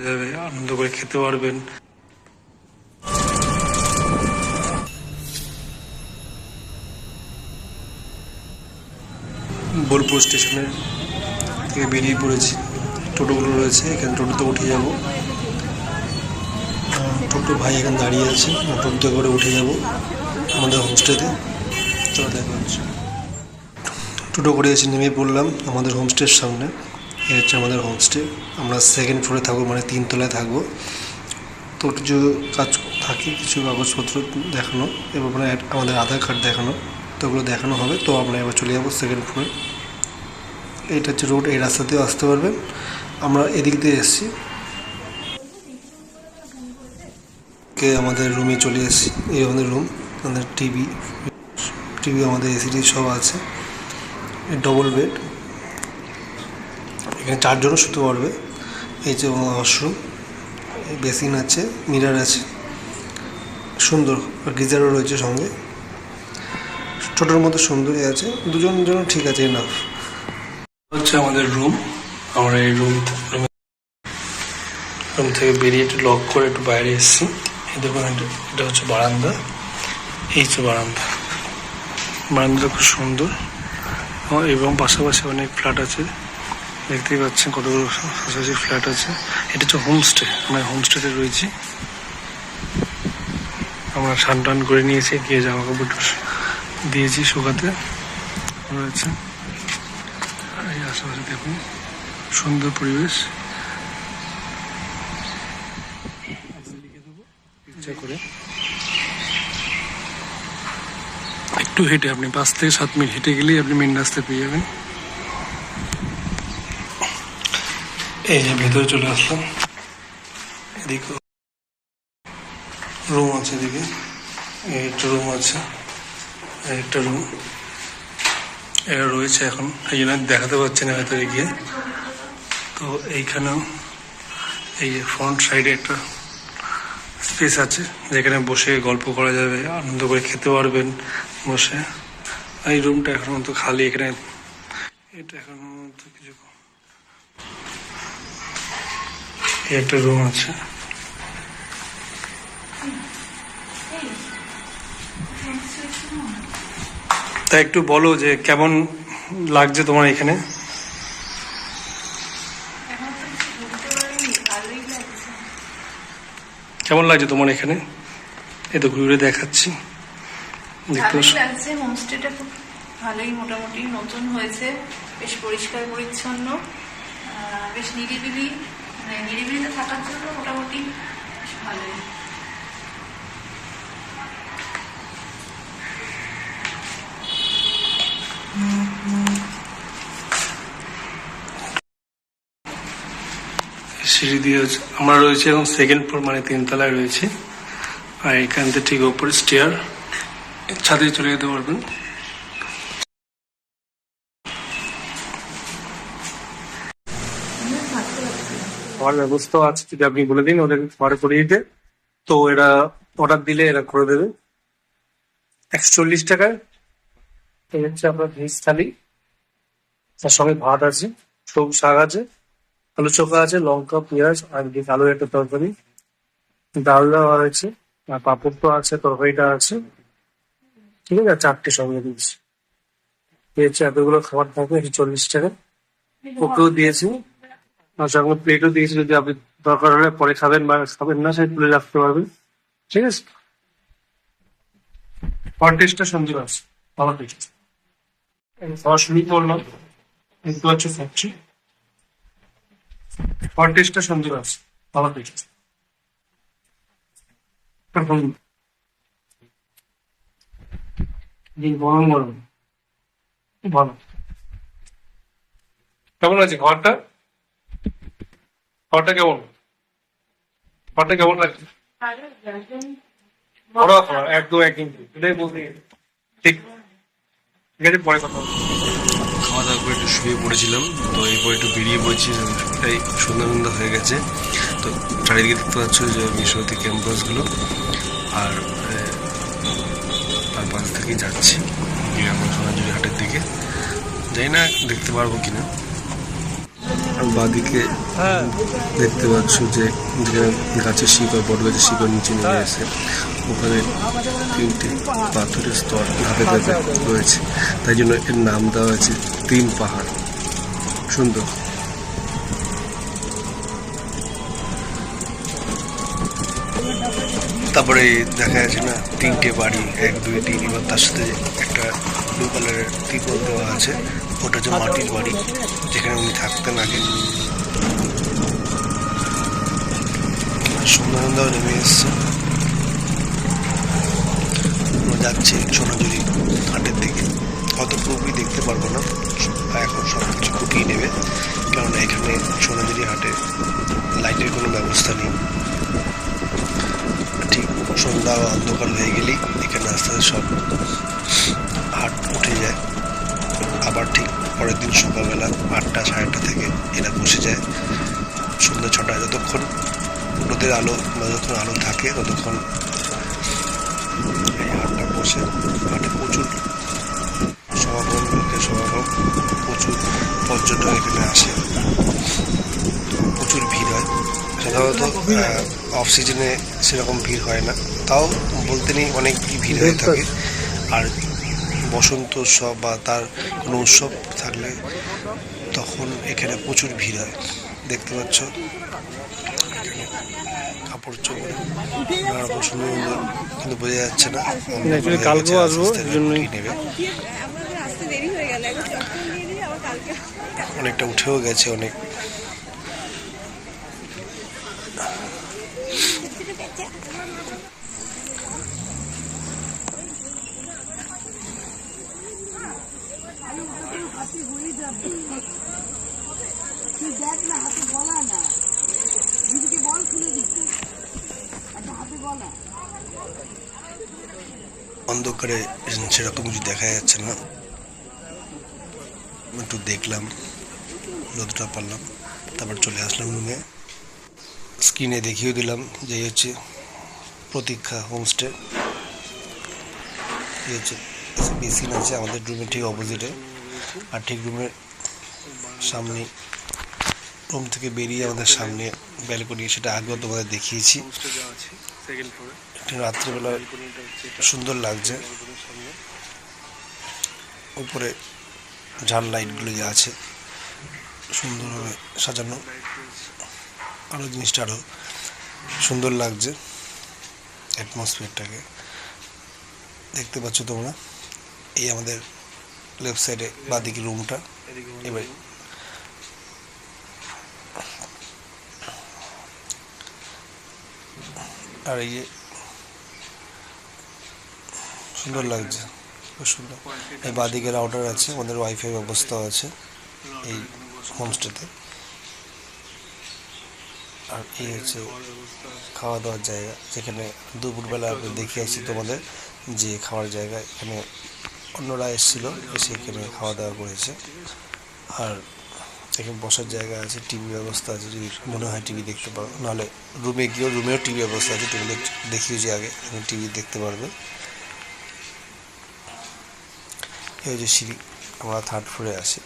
যাবে, আনন্দ করে খেতে পারবেন। বোলপুর স্টেশনে থেকে বেরিয়ে পড়েছি। টোটোগুলো রয়েছে এখানে, টোটোতে উঠে যাব। টোটো ভাই এখানে দাঁড়িয়ে আছে, টোটোতে করে উঠে যাব আমাদের হোমস্টেতে। তো দেখা হচ্ছে, টোটো করে এসে নেমে পড়লাম আমাদের হোমস্টের সামনে। এই হচ্ছে আমাদের হোমস্টে। আমরা সেকেন্ড ফ্লোরে থাকবো, মানে 3 তলায় থাকবো। তো কিছু কাজ থাকে, কিছু কাগজপত্র দেখানো এবং আমাদের আধার কার্ড দেখানো, তো ওগুলো দেখানো হবে। তো আমরা এবার চলে যাবো সেকেন্ড ফ্লোরে। এইটা হচ্ছে রোড, এই রাস্তা দিয়েও আসতে পারবেন। আমরা এদিক দিয়ে এসেছি, আমাদের রুমে চলে এসেছি। এই আমাদের রুম, আমাদের টিভি, আমাদের এসিডি সব আছে। ডবল বেড, এখানে 4 জনও শুতে পারবে। এই যে ওয়াশরুম, বেসিন আছে, মিরার আছে, সুন্দর। গিজারও রয়েছে সঙ্গে। ছোটোর মধ্যে সুন্দরই আছে, 2 জনের জন্য ঠিক আছে, এনাফ। হচ্ছে আমাদের রুম। আমরা এই রুম থেকে বেরিয়ে একটু লক করে একটু বাইরে এসেছি। এই দেখুন, এটা হচ্ছে বারান্দা। এই হচ্ছে বারান্দাটা খুব সুন্দর এবং পাশাপাশি অনেক ফ্ল্যাট আছে, দেখতেই পাচ্ছেন কতগুলো পাশাপাশি ফ্ল্যাট আছে। এটা হচ্ছে হোমস্টে, আমরা হোমস্টেতে রয়েছি। আমরা স্নান টান করে নিয়েছি, গিয়ে জামা কাপড় দিয়েছি শুকাতে রয়েছে। এই আশেপাশে দেখুন, সুন্দর পরিবেশ। করে একটু হেঁটে, আপনি 5 থেকে 7 মিনিট হেঁটে গেলেই আপনি মেন রাস্তায় পেয়ে যাবেন। এই যে ভেতরে চলে আসলাম। এদিকে রুম আছে, এদিকে একটা রুম আছে, একটা রুম এরা রয়েছে এখন, এই জন্য দেখাতে পারছি না ভেতরে গিয়ে। তো এইখানেও এই ফ্রন্ট সাইডে একটা স্পেস আছে, যেখানে বসে গল্প করা যাবে, আনন্দ করে খেতে পারবেন বসে। এই রুমটা এখন মতো খালি, এখানে এটা এখন মতো কিছু, একটা রুম আছে। তা একটু বলো যে কেমন লাগছে তোমার এখানে? কেমন লাগছে তোমার এখানে? এই তো ঘুরে দেখাচ্ছি, দেখতে লাগছে। হোমস্টেটা খুব ভালোই, মোটামুটি নতুন হয়েছে, বেশ পরিষ্কার পরিচ্ছন্ন, বেশ নিরিবিলি, মানে নিরিবিলিতে থাকার জন্য মোটামুটি বেশ ভালোই। সিঁড়ি দিয়ে আমরা রয়েছি এবং সেকেন্ড ফ্লোর, মানে 3 তলায় রয়েছে। আর এখান থেকে ঠিক ওপরে স্টেয়ার, ছাদে চলে যেতে পারবেন। খাওয়ার ব্যবস্থাও আছে, যদি আপনি বলে দিন ওদের খাবার করে দিতে, তো এরা অর্ডার দিলে এরা করে দেবে। 140 টাকায় এই হচ্ছে আপনার ভেজ থালি। তার সঙ্গে ভাত আছে, সবুজ শাক আছে, আলু চোখা আছে, লঙ্কা, পেঁয়াজ আর আলু একটা তরকারি, ডাল দেওয়া হয়েছে, আর পাঁপড় তো আছে, তরকারিটা আছে, ঠিক আছে। 4টে সঙ্গে দিয়েছি। হচ্ছে এতগুলো খাবার থাকবে 140 টাকা। ওকেও দিয়েছি, আর সঙ্গে প্লেটও দিয়েছি, যদি আপনি দরকার হলে পরে খাবেন বা খাবেন না, সেই তুলে রাখতে পারবেন, ঠিক আছে। খাওয়ার টেস্টটা সুন্দর আছে, ভালো টেস্ট। খাওয়া শুরু করলাম, দেখতে পাচ্ছ খাচ্ছি। খাওয়ার টেস্টটা সুন্দর আছে, ভালো টেস্ট। গরম গরম ভালো। কেমন আছে খাবারটা? খাবারটা কেমন? খাবারটা কেমন লাগছে? বড় খাবার, একদম একদিন এটাই বলতে গেলে ঠিক। ঠিক আছে, পরে কথা হবে। খাওয়া দাওয়া করে একটু শুয়ে পড়েছিলাম, তো এরপর একটু বেরিয়ে পড়েছি। তাই সন্ধ্যা সন্ধ্যা হয়ে গেছে। তো চারিদিকে দেখতে পাচ্ছ যে বিশ্বভারতী ক্যাম্পাসগুলো, আর তার পাশ থেকেই যাচ্ছি আমরা সোনাঝুরি হাটের দিকে। জানি না দেখতে পারবো কিনা। আর বাঁদিকে দেখতে পাচ্ছ যে যেখানে গাছের শিকড়, বট গাছের শিকড় নিচে নেমে গেছে, ওখানে 3টে পাথরের স্তর ধাপে ধাপে রয়েছে, তাই জন্য এর নাম দেওয়া হয়েছে 3 পাহাড়। সুন্দর। তারপরে দেখা যাচ্ছে না 3টে বাড়ি, 1 2 3, এবার তার সাথে একটা ব্লু কালারের ত্রিপল দেওয়া আছে, ওটা হচ্ছে মাটির বাড়ি যেখানে উনি থাকতেন আগে। সন্ধ্যানন্দাও নেমে এসছে, যাচ্ছে সোনাঝুরি হাটের দিকে। হয়তো পুরোপুরি দেখতে পারবো না, এখন সব কিছু কুটিয়ে নেবে, কারণ এখানে সোনাঝুরি হাটে লাইটের কোনো ব্যবস্থা নেই। ঠিক সন্ধ্যা অন্ধকার হয়ে গেলেই এখানে আস্তে আস্তে সব হাট উঠে যায়। আবার ঠিক পরের দিন সকালবেলা 8টা 8:30 থেকে এরা বসে যায় সন্ধ্যা 6টায়। যতক্ষণ রোদের আলো, যতক্ষণ আলো থাকে ততক্ষণ এই হাটটা বসে। হাটে প্রচুর সমাগম, লোকের সমাগম, প্রচুর পর্যটক এখানে আসে, প্রচুর ভিড় হয়। সাধারণত অফ সিজনে সেরকম ভিড় হয় না, তাও বলতে নেই অনেক ভিড় হয়ে থাকে। আর বসন্ত উৎসব বা তার কোনো উৎসব থাকলে তখন এখানে প্রচুর ভিড় হয়। দেখতে পাচ্ছ কাপড় চোপড় নানা রকম সুন্দর সুন্দর, কিন্তু বোঝা যাচ্ছে না। কালকেও আসবো, নেবে অনেকটা উঠেও গেছে অনেক। অন্ধকারে সেরকম কিছু দেখা যাচ্ছে না, একটু দেখলাম, রোদটা পারলাম, তারপর চলে আসলাম রুমে। স্ক্রিনে দেখিয়ে দিলাম যে হচ্ছে প্রতীক্ষা হোমস্টে। এই হচ্ছে বেসিন আছে আমাদের রুমের ঠিক অপোজিটে, আর ঠিক রুমের সামনে, রুম থেকে বেরিয়ে আমাদের সামনে ব্যালকনি, সেটা আগেও তোমাদের দেখিয়েছি। রাত্রিবেলা সুন্দর লাগছে, উপরে ঝাল লাইটগুলো যে আছে সুন্দরভাবে সাজানো, আরও জিনিসটা আরও সুন্দর লাগছে অ্যাটমসফিয়ারটাকে। দেখতে পাচ্ছ তোমরা, এই আমাদের লেফট সাইডে বাঁদিকে রুমটা। এবার আর এই যে সুন্দর লাগছে, খুব সুন্দর। এই বাঁদিকে রাউটার আছে, আমাদের ওয়াইফাই ব্যবস্থা আছে এই হোমস্টেতে। আর এই হচ্ছে খাওয়া দাওয়ার জায়গা, যেখানে দুপুরবেলা আমি দেখে আসছি তোমাদের যে খাওয়ার জায়গা, এখানে অন্যরা এসেছিল, এসে এখানে খাওয়া দাওয়া করেছে। আর এখানে বসার জায়গা আছে, টিভি ব্যবস্থা আছে, যদি মনে হয় টিভি দেখতে পারো, নাহলে রুমে গিয়েও রুমেও টিভি ব্যবস্থা আছে, টিভি দেখিয়েছি আগে, এখানে টিভি দেখতে পারবে। এই যে সিঁড়ি, আমরা 3rd ফ্লোরে আছি।